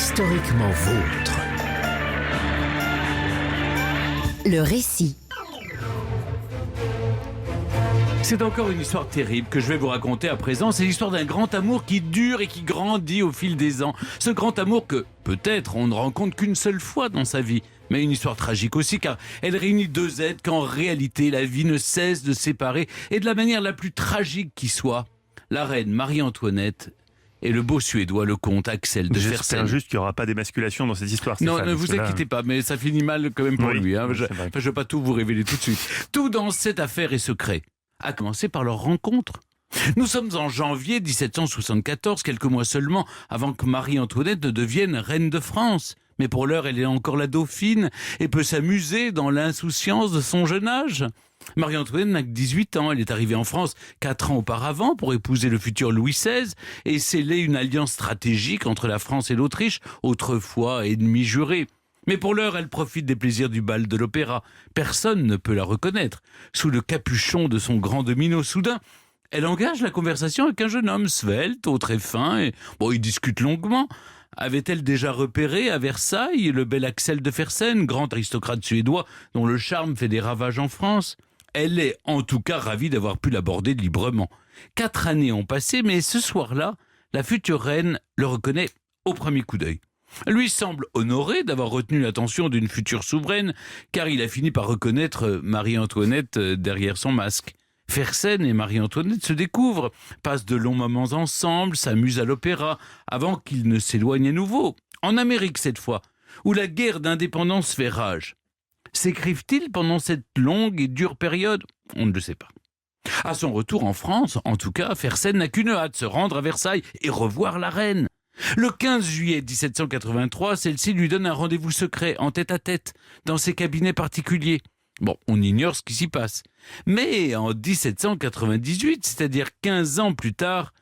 Historiquement vôtre. Le récit. C'est encore une histoire terrible que je vais vous raconter à présent. C'est l'histoire d'un grand amour qui dure et qui grandit au fil des ans. Ce grand amour que, peut-être, on ne rencontre qu'une seule fois dans sa vie. Mais une histoire tragique aussi, car elle réunit deux êtres qu'en réalité la vie ne cesse de séparer, et de la manière la plus tragique qui soit. La reine Marie-Antoinette et le beau Suédois, le comte Axel de Fersen. J'espère juste qu'il n'y aura pas d'émasculation dans cette histoire, Stéphane. Non, ne vous inquiétez pas, mais ça finit mal quand même pour lui. Je ne vais pas tout vous révéler tout de suite. Tout dans cette affaire est secret. À commencer par leur rencontre. Nous sommes en janvier 1774, quelques mois seulement avant que Marie-Antoinette ne devienne reine de France. Mais pour l'heure, elle est encore la dauphine et peut s'amuser dans l'insouciance de son jeune âge. Marie-Antoinette n'a que 18 ans. Elle est arrivée en France 4 ans auparavant pour épouser le futur Louis XVI et sceller une alliance stratégique entre la France et l'Autriche, autrefois ennemie jurée. Mais pour l'heure, elle profite des plaisirs du bal de l'opéra. Personne ne peut la reconnaître. Sous le capuchon de son grand domino, soudain, elle engage la conversation avec un jeune homme svelte, au très fin, et ils discutent longuement. Avait-elle déjà repéré à Versailles le bel Axel de Fersen, grand aristocrate suédois dont le charme fait des ravages en France? Elle est en tout cas ravie d'avoir pu l'aborder librement. 4 années ont passé, mais ce soir-là, la future reine le reconnaît au premier coup d'œil. Lui semble honoré d'avoir retenu l'attention d'une future souveraine, car il a fini par reconnaître Marie-Antoinette derrière son masque. Fersen et Marie-Antoinette se découvrent, passent de longs moments ensemble, s'amusent à l'opéra, avant qu'ils ne s'éloignent à nouveau. En Amérique cette fois, où la guerre d'indépendance fait rage. S'écrivent-ils pendant cette longue et dure période? On ne le sait pas. À son retour en France, en tout cas, Fersen n'a qu'une hâte, se rendre à Versailles et revoir la reine. Le 15 juillet 1783, celle-ci lui donne un rendez-vous secret, en tête-à-tête, dans ses cabinets particuliers. On ignore ce qui s'y passe. Mais en 1798, c'est-à-dire 15 ans plus tard,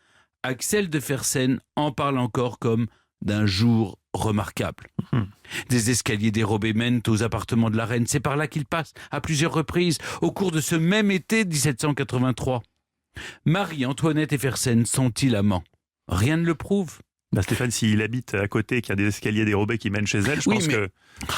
Axel de Fersen en parle encore comme d'un jour remarquable. Des escaliers dérobés mènent aux appartements de la reine. C'est par là qu'il passe à plusieurs reprises au cours de ce même été 1783. Marie-Antoinette et Fersen sont-ils amants? Rien ne le prouve. Stéphane, s'il habite à côté et qu'il y a des escaliers dérobés qui mènent chez elle, je pense que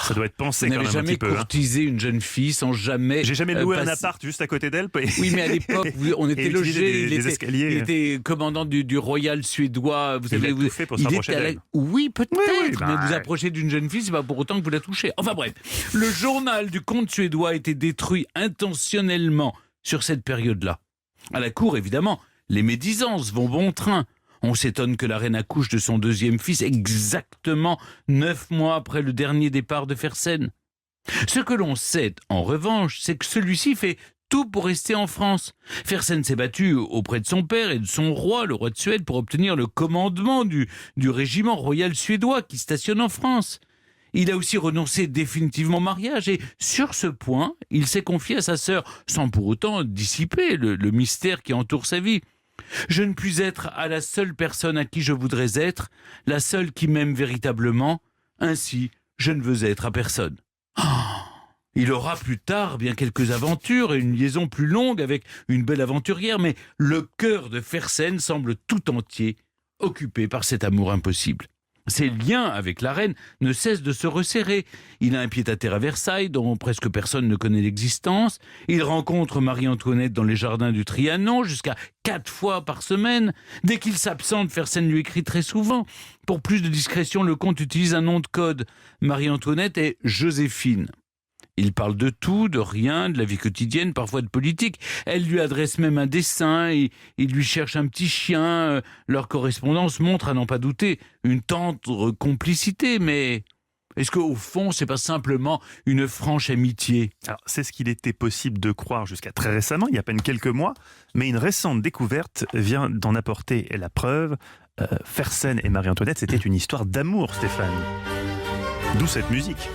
ça doit être pensé quand même un petit peu. Vous n'avez jamais courtisé une jeune fille sans jamais... J'ai jamais loué un appart juste à côté d'elle. Oui, mais à l'époque, on était logés. Il était commandant du Royal suédois. Vous savez, tout fait pour s'approcher d'elle. Oui, peut-être, mais vous approchez d'une jeune fille, c'est pas pour autant que vous la touchez. Enfin bref, le journal du comte suédois a été détruit intentionnellement sur cette période-là. À la cour, évidemment, les médisances vont bon train. On s'étonne que la reine accouche de son deuxième fils exactement 9 mois après le dernier départ de Fersen. Ce que l'on sait, en revanche, c'est que celui-ci fait tout pour rester en France. Fersen s'est battu auprès de son père et de son roi, le roi de Suède, pour obtenir le commandement du régiment royal suédois qui stationne en France. Il a aussi renoncé définitivement au mariage et sur ce point, il s'est confié à sa sœur, sans pour autant dissiper le mystère qui entoure sa vie. Je ne puis être à la seule personne à qui je voudrais être, la seule qui m'aime véritablement, ainsi je ne veux être à personne. Il aura plus tard bien quelques aventures et une liaison plus longue avec une belle aventurière, mais le cœur de Fersen semble tout entier occupé par cet amour impossible. Ses liens avec la reine ne cessent de se resserrer. Il a un pied-à-terre à Versailles dont presque personne ne connaît l'existence. Il rencontre Marie-Antoinette dans les jardins du Trianon jusqu'à 4 fois par semaine. Dès qu'il s'absente, Fersen lui écrit très souvent. Pour plus de discrétion, le comte utilise un nom de code. Marie-Antoinette est Joséphine. Il parle de tout, de rien, de la vie quotidienne, parfois de politique. Elle lui adresse même un dessin, il lui cherche un petit chien. Leur correspondance montre, à n'en pas douter, une tendre complicité. Mais est-ce qu'au fond, c'est pas simplement une franche amitié? Alors, c'est ce qu'il était possible de croire jusqu'à très récemment, il y a à peine quelques mois. Mais une récente découverte vient d'en apporter la preuve. Fersen et Marie-Antoinette, c'était une histoire d'amour, Stéphane. D'où cette musique.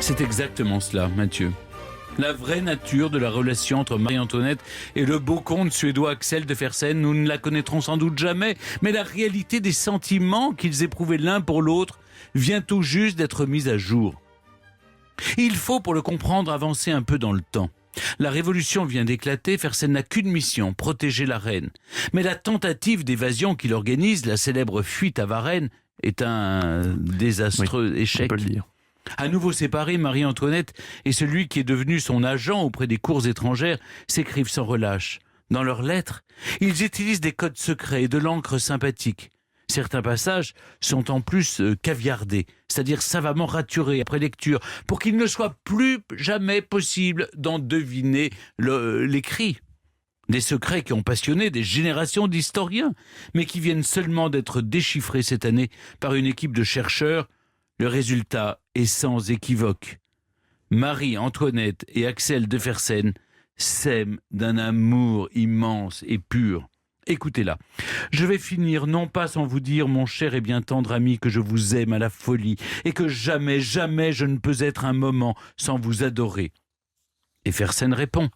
C'est exactement cela, Mathieu. La vraie nature de la relation entre Marie-Antoinette et le beau comte suédois Axel de Fersen, nous ne la connaîtrons sans doute jamais, mais la réalité des sentiments qu'ils éprouvaient l'un pour l'autre vient tout juste d'être mise à jour. Il faut, pour le comprendre, avancer un peu dans le temps. La révolution vient d'éclater, Fersen n'a qu'une mission, protéger la reine. Mais la tentative d'évasion qu'il organise, la célèbre fuite à Varennes, est un désastreux échec. On peut le dire. À nouveau séparés, Marie-Antoinette et celui qui est devenu son agent auprès des cours étrangères s'écrivent sans relâche. Dans leurs lettres, ils utilisent des codes secrets et de l'encre sympathique. Certains passages sont en plus caviardés, c'est-à-dire savamment raturés après lecture, pour qu'il ne soit plus jamais possible d'en deviner l'écrit. Des secrets qui ont passionné des générations d'historiens, mais qui viennent seulement d'être déchiffrés cette année par une équipe de chercheurs. Le résultat est sans équivoque. Marie-Antoinette et Axel de Fersen s'aiment d'un amour immense et pur. Écoutez-la. Je vais finir non pas sans vous dire, mon cher et bien tendre ami, que je vous aime à la folie et que jamais, jamais je ne peux être un moment sans vous adorer. Et Fersen répond,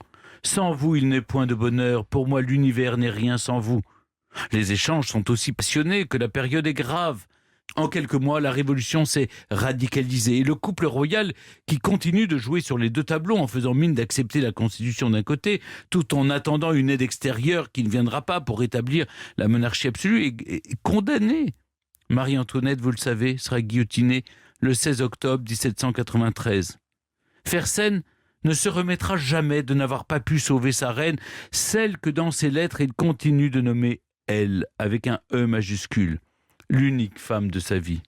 sans vous il n'est point de bonheur, pour moi l'univers n'est rien sans vous. Les échanges sont aussi passionnés que la période est grave. En quelques mois, la révolution s'est radicalisée et le couple royal, qui continue de jouer sur les deux tableaux en faisant mine d'accepter la Constitution d'un côté, tout en attendant une aide extérieure qui ne viendra pas pour rétablir la monarchie absolue, est condamné. Marie-Antoinette, vous le savez, sera guillotinée le 16 octobre 1793. Fersen ne se remettra jamais de n'avoir pas pu sauver sa reine, celle que dans ses lettres il continue de nommer elle, avec un E majuscule. L'unique femme de sa vie.